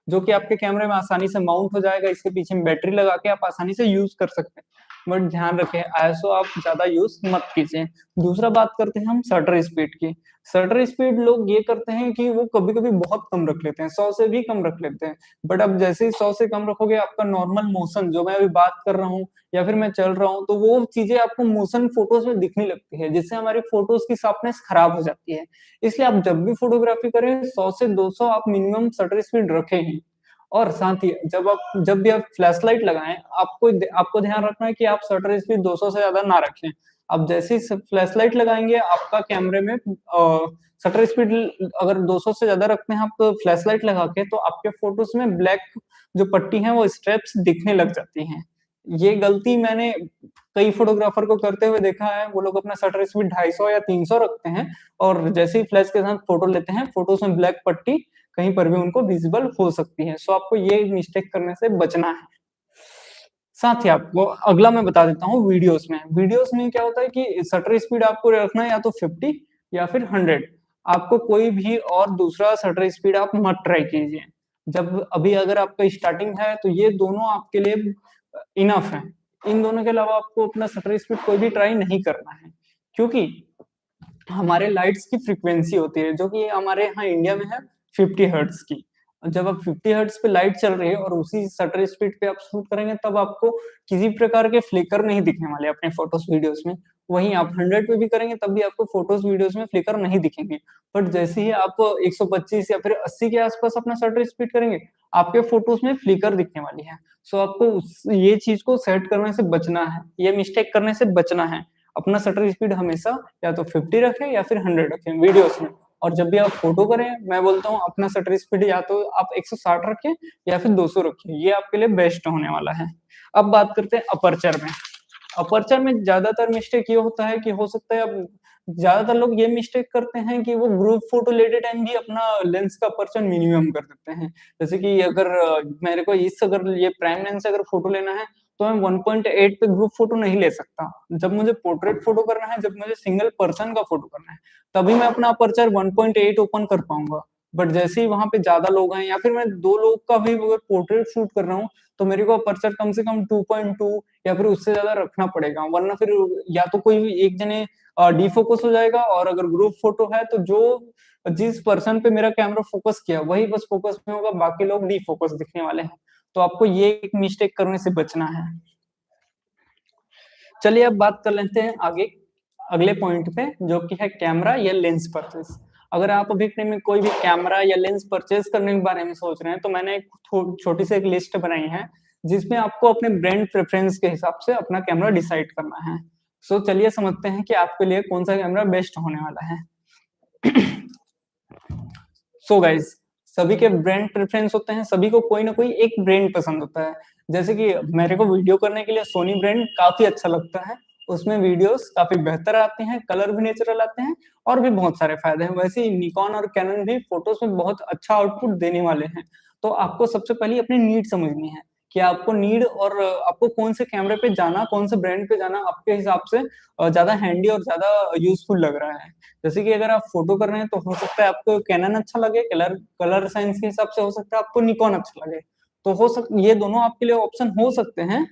S1: जो कि आपके कैमरे में आसानी से माउंट हो जाएगा। इसके पीछे बैटरी लगा के आप आसानी से यूज कर सकते हैं। बट ध्यान रखें, आईएसओ आप ज्यादा यूज मत कीजिए। दूसरा बात करते हैं हम शटर स्पीड की। शटर स्पीड लोग ये करते हैं कि वो कभी कभी बहुत कम रख लेते हैं, 100 से भी कम रख लेते हैं। बट अब जैसे ही 100 से कम रखोगे, आपका नॉर्मल मोशन, जो मैं अभी बात कर रहा हूँ या फिर मैं चल रहा हूँ, तो वो चीजें आपको मोशन फोटोज में दिखने लगती है, जिससे हमारी फोटोज की शार्पनेस खराब हो जाती है। इसलिए आप जब भी फोटोग्राफी करें, 100 से 200 आप मिनिमम शटर स्पीड रखें ही। और साथ ही जब भी आप फ्लैश लाइट लगाएं, आपको ध्यान रखना है कि आप शटर स्पीड 200 से ज्यादा ना रखें। आप जैसे ही फ्लैश लाइट लगाएंगे, आपका कैमरे में शटर स्पीड अगर 200 से ज्यादा रखते हैं आप फ्लैश लाइट लगा के, तो आपके फोटोज में ब्लैक जो पट्टी है वो स्ट्रेप्स दिखने लग जाती हैं। ये गलती मैंने कई फोटोग्राफर को करते हुए देखा है। वो लोग अपना शटर स्पीड 250 या 300 रखते हैं, और जैसे ही फ्लैश के साथ फोटो लेते हैं, फोटोज में ब्लैक पट्टी कहीं पर भी उनको विजिबल हो सकती है। सो आपको ये मिस्टेक करने से बचना है। साथ ही आपको अगला मैं बता देता हूँ वीडियोस में क्या होता है कि शटर स्पीड आपको रखना है या तो 50 या फिर 100। आपको कोई भी और दूसरा शटर स्पीड आप मत ट्राई कीजिए। जब अभी अगर आपका स्टार्टिंग है तो ये दोनों आपके लिए इनफ है। इन दोनों के अलावा आपको अपना शटर स्पीड कोई भी ट्राई नहीं करना है, क्योंकि हमारे लाइट्स की फ्रीक्वेंसी होती है जो कि हमारे यहाँ इंडिया में है 50 हर्ट्ज की। जब आप 50 हर्ट्ज पे लाइट चल रही है और उसी शटर स्पीड पे आप शूट करेंगे, तब आपको किसी प्रकार के फ्लिकर नहीं दिखने वाले अपने फोटोज वीडियोस में। वहीं आप 100 पे भी करेंगे तब भी आपको फोटोज वीडियोस में फ्लिकर नहीं दिखेंगे। बट जैसे ही आप 125 या फिर 80 के आसपास अपना शटर स्पीड करेंगे, आपके फोटोज में फ्लिकर दिखने वाली है। सो आपको ये चीज को सेट करने से बचना है, ये मिस्टेक करने से बचना है। अपना शटर स्पीड हमेशा या तो 50 रखें या फिर 100 रखें वीडियोस में। और जब भी आप फोटो करें, मैं बोलता हूँ अपना शटर स्पीड या तो आप 160 रखें या फिर 200 रखें, ये आपके लिए बेस्ट होने वाला है। अब बात करते हैं अपर्चर में। अपर्चर में ज्यादातर मिस्टेक ये होता है कि हो सकता है अब ज्यादातर लोग ये मिस्टेक करते हैं कि वो ग्रुप फोटो लेते टाइम भी अपना लेंस का अपर्चर मिनिमम कर देते हैं। जैसे कि अगर मेरे को अगर ये प्राइम लेंस से अगर फोटो लेना है, तो मैं 1.8 पे ग्रुप फोटो नहीं ले सकता। जब मुझे पोर्ट्रेट फोटो करना है, जब मुझे सिंगल पर्सन का फोटो करना है, तभी मैं अपना अपर्चर 1.8 ओपन कर पाऊंगा। बट जैसे ही वहां पे ज्यादा लोग हैं या फिर मैं दो लोग का भी अगर पोर्ट्रेट शूट कर रहा हूँ, तो मेरे को अपर्चर कम से कम 2.2 या फिर उससे ज्यादा रखना पड़ेगा, वरना फिर या तो कोई एक जने डिफोकस हो जाएगा, और अगर ग्रुप फोटो है तो जो जिस पर्सन पे मेरा कैमरा फोकस किया वही बस फोकस में होगा, बाकी लोग डिफोकस दिखने वाले हैं। तो आपको ये एक मिस्टेक करने से बचना है। चलिए अब बात कर लेते हैं आगे अगले पॉइंट पे, जो कि है कैमरा या लेंस परचेस। अगर आप अभी के में कोई भी कैमरा या लेंस परचेस करने के बारे में सोच रहे हैं, तो मैंने एक छोटी सी एक लिस्ट बनाई है जिसमें आपको अपने ब्रांड प्रेफरेंस के हिसाब से अपना कैमरा डिसाइड करना है। सो चलिए समझते हैं कि आपके लिए कौन सा कैमरा बेस्ट होने वाला है। सो गाइस, सभी के ब्रांड प्रेफरेंस होते हैं, सभी को कोई ना कोई एक ब्रांड पसंद होता है। जैसे कि मेरे को वीडियो करने के लिए सोनी ब्रांड काफी अच्छा लगता है। उसमें वीडियोस काफी बेहतर आते हैं, कलर भी नेचुरल आते हैं, और भी बहुत सारे फायदे हैं। वैसे ही निकॉन और कैनन भी फोटोज में बहुत अच्छा आउटपुट देने वाले हैं। तो आपको सबसे पहले अपनी नीड समझनी है कि आपको नीड और आपको कौन से कैमरे पे जाना, कौन से ब्रांड पे जाना आपके हिसाब से ज्यादा हैंडी और ज्यादा यूजफुल लग रहा है। जैसे कि अगर आप फोटो कर रहे हैं तो हो सकता है आपको कैनन अच्छा लगे, कलर कलर साइंस के हिसाब से हो सकता है आपको निकॉन अच्छा लगे। तो ये दोनों आपके लिए ऑप्शन हो सकते हैं।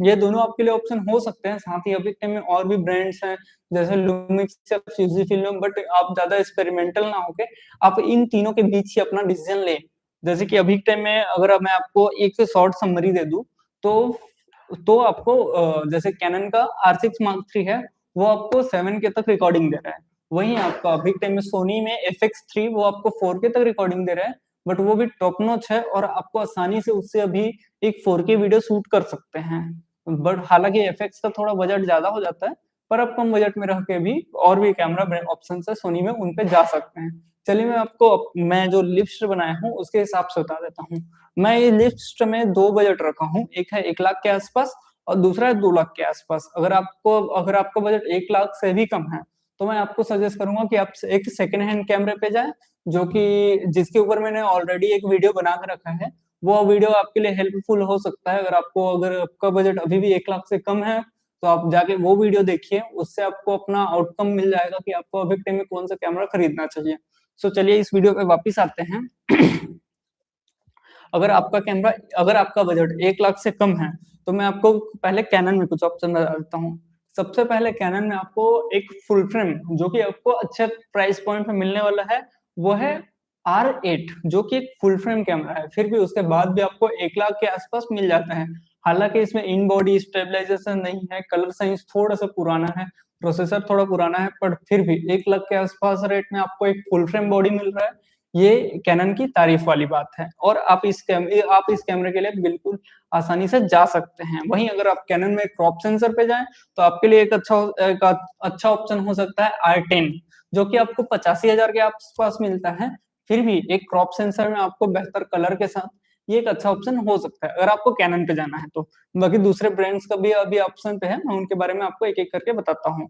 S1: ये दोनों आपके लिए ऑप्शन हो सकते हैं। साथ ही अभी टाइम में और भी ब्रांड्स हैं जैसे लुमिक्स या फ्यूजी फिल्म, बट आप ज्यादा एक्सपेरिमेंटल ना होके आप इन तीनों के बीच ही अपना डिसीजन लें। जैसे कि अभी टाइम में अगर मैं आपको एक शॉर्ट समरी दे दूं, तो आपको जैसे कैनन का R6 Mark III है, वो आपको 7K तक रिकॉर्डिंग दे रहा है। वहीं आपका अभी टाइम में सोनी में FX3 वो आपको 4K तक रिकॉर्डिंग दे रहा है, बट वो भी टॉप नॉच है और आपको आसानी से उससे अभी एक 4K वीडियो शूट कर सकते हैं। बट हालांकि FX का थोड़ा बजट ज्यादा हो जाता है, पर आप कम बजट में रह के भी और भी कैमरा ऑप्शन है सोनी में, उन पे जा सकते हैं। चलिए मैं जो लिस्ट बनाया हूँ उसके हिसाब से बता देता हूँ। मैं ये लिस्ट में दो बजट रखा हूँ, एक है 1 लाख के आसपास और दूसरा है 2 लाख के आसपास। अगर आपका बजट 1 लाख से भी कम है, तो मैं आपको सजेस्ट करूंगा कि आप एक सेकेंड हैंड कैमरे पे जाएं, जो कि जिसके ऊपर मैंने ऑलरेडी एक वीडियो बना के रखा है। वो वीडियो आपके लिए हेल्पफुल हो सकता है। अगर आपका बजट अभी भी 1 लाख से कम है, तो आप जाके वो वीडियो देखिए, उससे आपको अपना आउटकम मिल जाएगा कि आपको अभी टाइम में कौन सा कैमरा खरीदना चाहिए। सो चलिए इस वीडियो पे वापिस आते हैं। अगर आपका बजट 1 लाख से कम है, तो मैं आपको पहले कैनन में कुछ ऑप्शन बता देता हूँ। सबसे पहले कैनन में आपको एक फुल फ्रेम जो कि आपको अच्छे प्राइस पॉइंट में मिलने वाला है, वो है R8, जो कि एक फुल फ्रेम कैमरा है। फिर भी उसके बाद भी आपको 1 लाख के आसपास मिल जाता है। हालांकि इसमें इन बॉडी स्टेबलाइजेशन नहीं है, कलर साइंस थोड़ा सा पुराना है, प्रोसेसर थोड़ा पुराना है, पर फिर भी 1 लाख के आसपास रेट में आपको एक फुल फ्रेम बॉडी मिल रहा है। ये कैनन की तारीफ वाली बात है। और आप इस कैमरे के लिए बिल्कुल आसानी से जा सकते हैं। वहीं अगर आप कैनन में क्रॉप सेंसर पे जाएं तो आपके लिए एक अच्छा ऑप्शन हो सकता है R10, जो कि आपको 85,000 के आसपास मिलता है। फिर भी एक क्रॉप सेंसर में आपको बेहतर कलर के साथ ये एक अच्छा ऑप्शन हो सकता है अगर आपको कैनन पे जाना है तो। बाकी दूसरे ब्रांड्स का भी अभी ऑप्शन पे है, मैं उनके बारे में आपको एक एक करके बताता हूँ।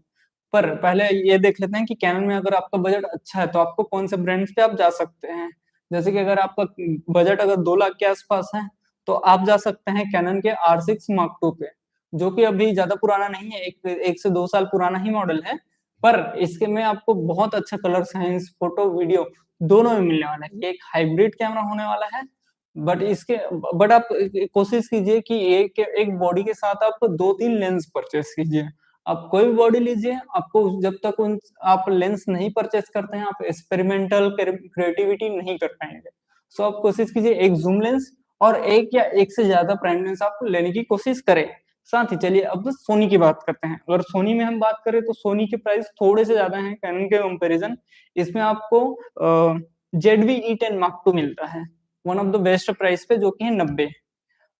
S1: पर पहले ये देख लेते हैं कि कैनन में अगर आपका बजट अच्छा है तो आपको कौन से ब्रांड्स पे आप जा सकते हैं। जैसे कि अगर आपका बजट अगर 2 लाख के आसपास है तो आप जा सकते हैं कैनन के R6 Mark II पे, जो कि अभी ज्यादा पुराना नहीं है, एक से 2 साल पुराना ही मॉडल है। पर इसके में आपको बहुत अच्छा कलर साइंस, फोटो, वीडियो दोनों में मिलने वाला है। ये एक हाइब्रिड कैमरा होने वाला है। बट आप कोशिश कीजिए कि एक बॉडी के साथ आप 2-3 लेंस परचेस कीजिए। आप कोई भी बॉडी लीजिए, आपको जब तक आप लेंस नहीं परचेस करते हैं आप एक्सपेरिमेंटल क्रिएटिविटी नहीं कर पाएंगे। सो आप कोशिश कीजिए एक जूम लेंस और एक या एक से ज्यादा प्राइम लेंस आप लेने की कोशिश करें। साथ ही चलिए अब सोनी की बात करते हैं। अगर सोनी में हम बात करें तो सोनी के प्राइस थोड़े से ज्यादा हैं कैनन के कंपैरिजन। इसमें आपको ZV-E10 Mark II मिलता है one of the best price पे, जो कि है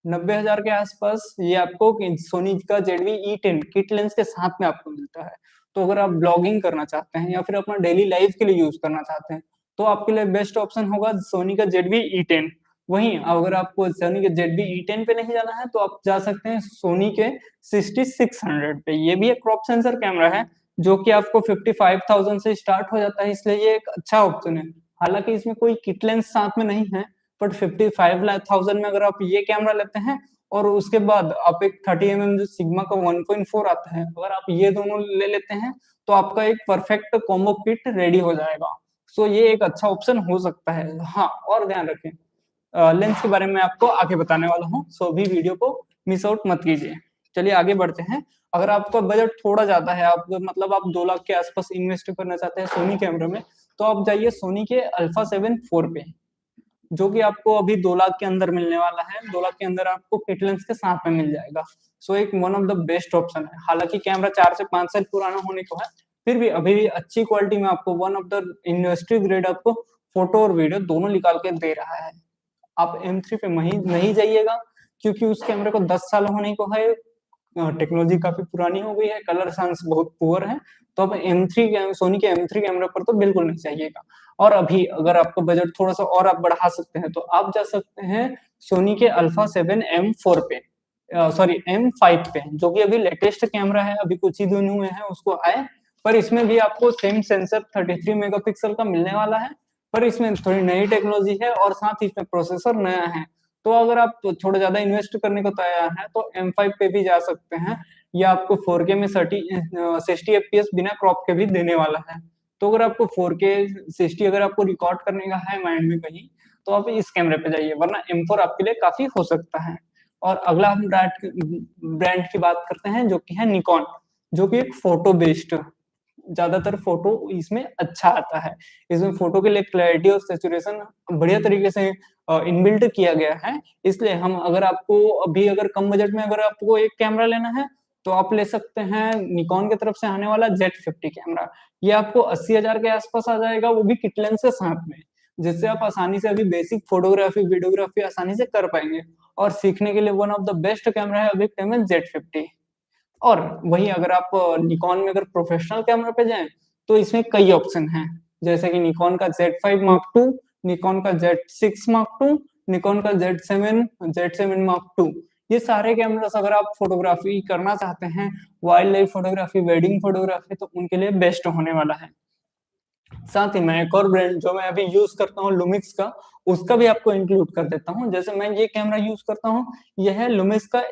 S1: 90,000 के आसपास। ये आपको सोनी का ZV-E10 किट लेंस के साथ में आपको मिलता है। तो अगर आप ब्लॉगिंग करना चाहते हैं या फिर अपना डेली लाइफ के लिए यूज करना चाहते हैं तो आपके लिए बेस्ट ऑप्शन होगा सोनी का ZV-E10। वहीं अगर आपको सोनी के ZV-E10 पे नहीं जाना है तो आप जा सकते हैं सोनी के 6600 पे। ये भी एक क्रॉप सेंसर कैमरा है जो कि आपको 55,000 से स्टार्ट हो जाता है, इसलिए ये एक अच्छा ऑप्शन है। हालांकि इसमें कोई किट लेंस साथ में नहीं है, बट 55,000 में अगर आप ये कैमरा लेते हैं और उसके बाद आप एक 30mm जो सिग्मा का 1.4 आता है, अगर आप ये दोनों ले लेते हैं तो आपका एक परफेक्ट कॉम्बो किट रेडी हो जाएगा। सो ये एक अच्छा ऑप्शन हो सकता है। हाँ, और ध्यान रखें लेंस के बारे में आपको आगे बताने वाला हूँ, सो भी वीडियो को मिस आउट मत कीजिए। चलिए आगे बढ़ते हैं। अगर आपका बजट थोड़ा ज्यादा है, आप मतलब आप 2 लाख के आसपास इन्वेस्ट करना चाहते हैं सोनी कैमरा में, तो आप जाइए सोनी के अल्फा 7 IV पे, जो कि आपको अभी 2 लाख के अंदर मिलने वाला है। 2 लाख के अंदर आपको किट लेंस के साथ में मिल जाएगा। सो एक one of the best option है। हालांकि कैमरा 4 से 5 साल पुराना होने को है, फिर भी अभी भी अच्छी क्वालिटी में आपको one of the industry grade आपको फोटो और वीडियो दोनों निकाल के दे रहा है। आप M3 पे नहीं जाइएगा, क्योंकि उस कैमरे को 10 साल होने को है, टेक्नोलॉजी काफी पुरानी हो गई है, कलर साइंस बहुत पुअर है। तो अब सोनी के M3 कैमरे पर तो बिल्कुल नहीं चाहिएगा। और अभी अगर आपका बजट थोड़ा सा और आप बढ़ा सकते हैं तो आप जा सकते हैं सोनी के अल्फा 7 M4 पे, सॉरी M5 पे, जो कि अभी लेटेस्ट कैमरा है, अभी कुछ ही दिन हुए हैं उसको आए। पर इसमें भी आपको सेम सेंसर 33 मेगापिक्सल का मिलने वाला है, पर इसमें थोड़ी नई टेक्नोलॉजी है और साथ ही इसमें प्रोसेसर नया है। तो अगर आप थोड़ा ज्यादा इन्वेस्ट करने को तैयार हैं तो M5 पे भी जा सकते हैं। ये आपको 4K में 60 FPS बिना क्रॉप के भी देने वाला है। तो अगर आपको 4K 60 अगर आपको रिकॉर्ड करने का है माइंड में कहीं, तो आप इस कैमरे पे जाइए, वरना M4 आपके लिए काफी हो सकता है। और अगला हम ब्रांड की बात करते हैं, जो कि है निकॉन, जो कि एक फोटो बेस्ड, ज्यादातर फोटो इसमें अच्छा आता है। इसमें फोटो के लिए क्लैरिटी और सैचुरेशन बढ़िया तरीके से इनबिल्ट किया गया है। इसलिए हम अगर आपको अभी अगर कम बजट में अगर आपको एक कैमरा लेना है तो आप ले सकते हैं निकॉन की तरफ से आने वाला Z50 कैमरा। ये आपको 80,000 के आसपास आ जाएगा, वो भी किट लेंस के साथ में, जिससे आप आसानी से अभी बेसिक फोटोग्राफी वीडियोग्राफी आसानी से कर पाएंगे। और सीखने के लिए one of the best camera है अभी टाइम में Z50। और वही अगर आप निकॉन में अगर प्रोफेशनल कैमरा पे जाएं तो इसमें कई ऑप्शन हैं, जैसे कि निकॉन का Z5 Mark II, निकॉन का Z6 Mark II, निकॉन का Z7 Mark II। ये सारे कैमरास अगर आप फोटोग्राफी करना चाहते हैं, wild life photography, wedding photography, तो उनके लिए बेस्ट होने वाला है। साथ ही मैं एक और ब्रांड जो मैं अभी यूज करता हूँ लुमिक्स का, उसका भी आपको इंक्लूड कर देता हूँ। जैसे मैं ये कैमरा यूज करता हूँ, यह है लुमिक्स का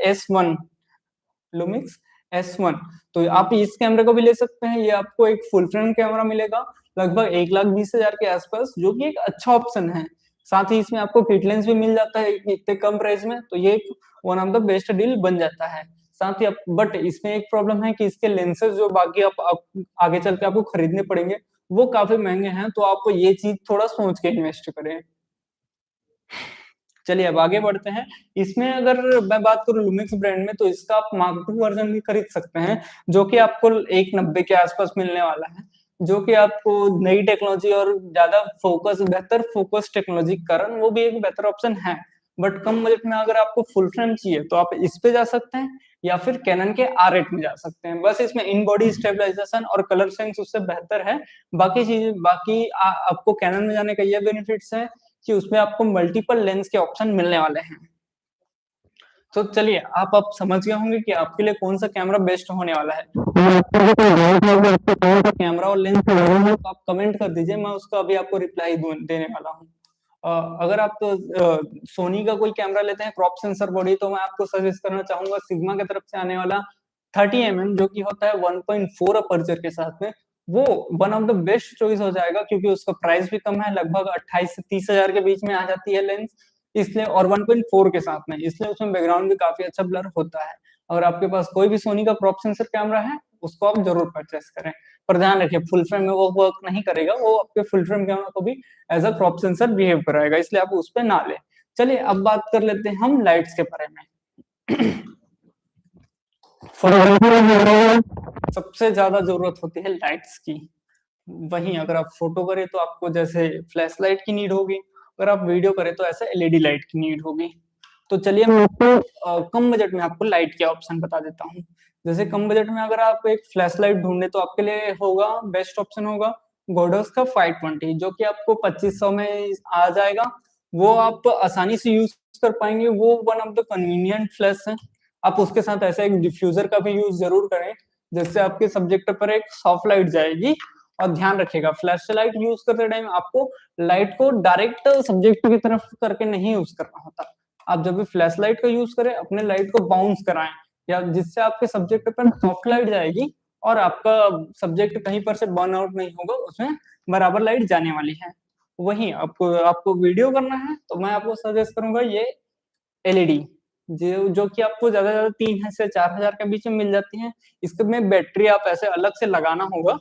S1: लुमिक्स S1। तो आप इस कैमरे को भी ले सकते हैं। ये आपको एक फुल फ्रेम कैमरा मिलेगा लगभग 1,20,000 के आसपास, जो कि एक अच्छा ऑप्शन है। साथ ही इसमें आपको किट लेंस भी मिल जाता है इतने कम प्राइस में, तो ये one of the best deal बन जाता है। साथ ही बट इसमें एक प्रॉब्लम है कि इसके लेंसेज जो बाकी आप आगे चल के आपको खरीदने पड़ेंगे वो काफी महंगे हैं, तो आपको ये चीज थोड़ा सोच के इन्वेस्ट करें। चलिए अब आगे बढ़ते हैं। इसमें अगर मैं बात करूं लुमिक्स ब्रांड में, तो इसका आप Mark II वर्जन भी खरीद सकते हैं, जो कि आपको 190 के आसपास मिलने वाला है। जो कि आपको नई टेक्नोलॉजी और ज्यादा बेहतर फोकस टेक्नोलॉजी के कारण वो भी एक बेहतर ऑप्शन है। बट कम बजट में अगर आपको फुल फ्रेम चाहिए तो आप इस पे जा सकते हैं, या फिर कैनन के R8 में जा सकते हैं। बस इसमें इन बॉडी स्टेबलाइजेशन और कलर सेंस उससे बेहतर है। आपको कैनन में जाने का ये बेनिफिट्स है कि उसमें आपको मल्टीपल लेंस के ऑप्शन मिलने वाले हैं। तो चलिए, आप समझ गए होंगे कि आपके लिए कौन सा कैमरा बेस्ट होने वाला है। कैमरा और लेंस तो आप कमेंट कर दीजिए, मैं उसका अभी आपको रिप्लाई देने वाला हूँ। अगर आप सोनी का कोई कैमरा लेते हैं क्रॉप सेंसर बॉडी, तो मैं आपको सजेस्ट करना चाहूंगा सिग्मा की तरफ से आने वाला 30mm, जो कि होता है 1.4 अपर्चर के साथ में। वो one of the best choice हो जाएगा, क्योंकि उसका प्राइस भी कम है, लगभग 28 से 30 हजार के बीच में आ जाती है लेंस, इसलिए, और 1.4 के साथ में, इसलिए उसमें बैकग्राउंड भी काफी अच्छा ब्लर होता है। अगर आपके पास कोई भी सोनी का क्रॉप सेंसर कैमरा है, उसको आप जरूर परचेस करें। पर ध्यान रखिए, फुल फ्रेम में वो वर्क नहीं करेगा, वो आपके फुल फ्रेम कैमरा को भी as a crop sensor behave कराएगा, इसलिए आप उस पर ना ले। चलिए, अब बात कर लेते हैं हम लाइट्स के बारे में। सबसे ज्यादा जरूरत होती है लाइट्स की। वहीं अगर आप फोटो करें तो आपको जैसे फ्लैश लाइट की नीड होगी, अगर आप वीडियो करें तो ऐसे एलईडी लाइट की नीड होगी। तो चलिए, मैं आपको कम बजट में आपको लाइट के ऑप्शन बता देता हूँ। जैसे कम बजट में अगर आप एक फ्लैश लाइट ढूंढे तो आपके लिए होगा, बेस्ट ऑप्शन होगा गोडोस का 520, जो कि आपको 2500 में आ जाएगा। वो आप आसानी से यूज कर पाएंगे, वो one of the convenient flash है। आप उसके साथ ऐसा एक डिफ्यूजर का भी यूज जरूर करें, जिससे आपके सब्जेक्ट पर एक सॉफ्ट लाइट जाएगी। और ध्यान रखिएगा, फ्लैश लाइट यूज करते टाइम आपको लाइट को डायरेक्ट सब्जेक्ट की तरफ करके नहीं यूज करना होता। आप जब भी फ्लैश लाइट का यूज करें, अपने लाइट को बाउंस कराएं, या जिससे आपके सब्जेक्ट पर सॉफ्ट लाइट जाएगी और आपका सब्जेक्ट कहीं पर से बर्न आउट नहीं होगा, उसमें बराबर लाइट जाने वाली है। वहीं आपको आपको वीडियो करना है तो मैं आपको सजेस्ट करूंगा ये एलईडी, जो कि आपको ज्यादा ज्यादा 3 से 4 हजार के बीच में मिल जाती है। इसमें बैटरी आप ऐसे अलग से लगाना होगा,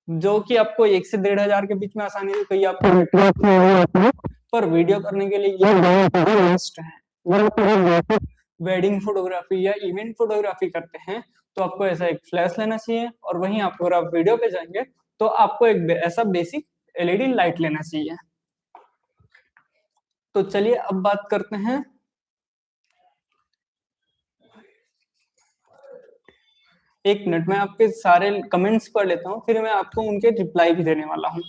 S1: जो कि आपको 1 से 1.5 हजार के बीच में आसानी से, कहीं आपको पर वीडियो करने के लिए ये बेस्ट है। वेडिंग फोटोग्राफी या इवेंट फोटोग्राफी करते हैं तो आपको ऐसा एक फ्लैश लेना चाहिए, और वहीं आपको अगर आप वीडियो पे जाएंगे तो आपको एक ऐसा बेसिक एलईडी लाइट लेना चाहिए। तो चलिए, अब बात करते हैं, एक मिनट में आपके सारे कमेंट्स पढ़ लेता हूँ, फिर मैं आपको उनके रिप्लाई भी देने वाला हूँ।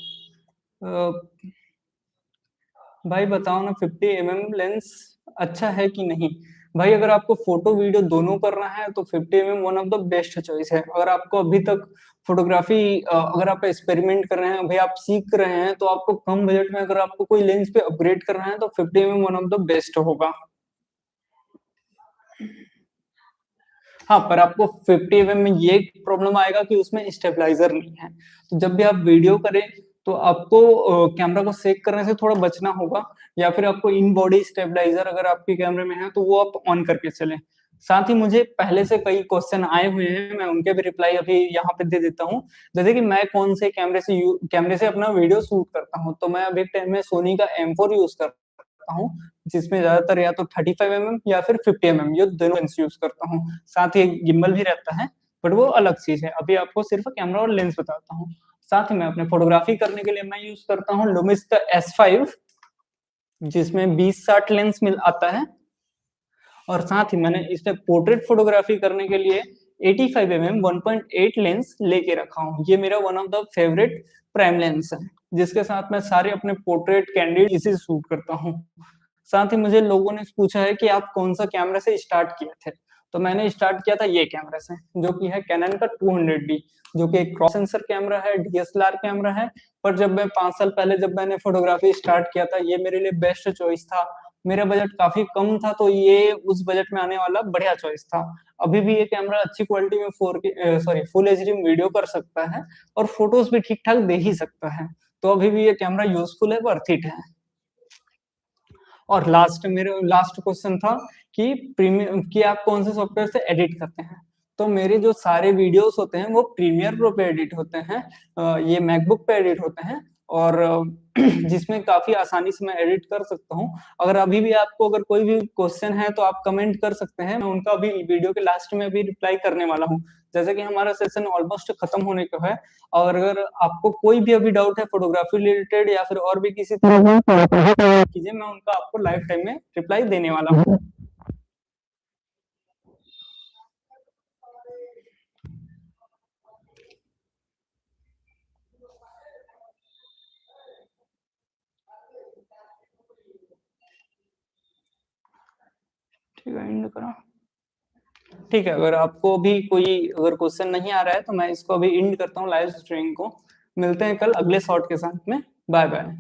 S1: भाई बताओ ना, 50mm लेंस अच्छा है कि नहीं? भाई, अगर आपको फोटो वीडियो दोनों करना है तो 50mm one of the best choice है। अगर आपको अभी तक फोटोग्राफी, अगर आप एक्सपेरिमेंट कर रहे हैं, भाई आप सीख रहे हैं, तो आपको कम बजट में अगर आपको कोई लेंस पे अपग्रेड करना है तो 50mm one of the best होगा। हाँ, पर आपको 50mm में ये प्रॉब्लम आएगा कि उसमें स्टेबलाइजर नहीं है। तो जब भी आप वीडियो करें तो आपको कैमरा को सेक करने से थोड़ा बचना होगा, या फिर आपको इन बॉडी स्टेबलाइजर अगर आपके कैमरे में है तो वो आप ऑन करके चलें। साथ ही मुझे पहले से कई क्वेश्चन आए हुए हैं, मैं उनके भी रिप्लाई अभी यहाँ पे दे देता हूँ। जैसे कि मैं कौन से कैमरे से अपना वीडियो शूट करता हूँ, तो मैं अभी टाइम में सोनी का M4 यूज करता हूँ, जिसमें ज्यादातर या तो 35mm या फिर 50mm, ये दोनों लेंस यूज करता हूँ। साथ ही गिम्बल भी रहता है, बट वो अलग चीज है। अभी आपको सिर्फ कैमरा और लेंस बताता हूँ। साथ ही मैं अपने फोटोग्राफी करने के लिए मैं यूज करता हूँ लुमिस का S5, जिसमें 20-60 लेंस मिल आता है। और साथ ही मैंने इसमें पोर्ट्रेट फोटोग्राफी करने के लिए 85mm 1.8 लेंस लेके रखा हूँ। ये मेरा one of the favourite prime lens है, जिसके साथ मैं सारे अपने पोर्ट्रेट कैंडिड इसी से शूट करता हूँ। साथ ही मुझे लोगों ने पूछा है कि आप कौन सा कैमरा से स्टार्ट किए थे, तो मैंने स्टार्ट किया था ये कैमरा से, जो कि है कैनन का 200D, जो कि एक क्रॉस सेंसर कैमरा है, DSLR कैमरा है। पर जब मैं 5 साल पहले जब मैंने फोटोग्राफी स्टार्ट किया था, ये मेरे लिए बेस्ट चॉइस था। मेरा बजट काफी कम था, तो ये उस बजट में आने वाला बढ़िया चॉइस था। अभी भी ये कैमरा अच्छी क्वालिटी में फुल एचडी में वीडियो कर सकता है, और फोटोज भी ठीक ठाक दे ही सकता है। तो अभी भी ये कैमरा यूजफुल है, वर्थ इट है। और मेरे लास्ट क्वेश्चन था कि प्रीमियम कि आप कौन से सॉफ्टवेयर से एडिट करते हैं। तो मेरे जो सारे वीडियोस होते हैं वो प्रीमियर प्रो पे एडिट होते हैं, ये मैकबुक पे एडिट होते हैं, और जिसमें काफी आसानी से मैं एडिट कर सकता हूँ। अगर अभी भी आपको अगर कोई भी क्वेश्चन है तो आप कमेंट कर सकते हैं, मैं उनका अभी वीडियो के लास्ट में भी रिप्लाई करने वाला हूँ। जैसे कि हमारा सेशन ऑलमोस्ट खत्म होने को है, और अगर आपको कोई भी अभी डाउट है फोटोग्राफी रिलेटेड या फिर और भी किसी तरह कीजिए, मैं उनका आपको लाइफ टाइम में रिप्लाई देने वाला हूँ। ठीक है, एंड करो। ठीक है, अगर आपको भी कोई अगर क्वेश्चन नहीं आ रहा है तो मैं इसको अभी एंड करता हूँ लाइव स्ट्रीमिंग को। मिलते हैं कल अगले शॉट के साथ में। Bye bye.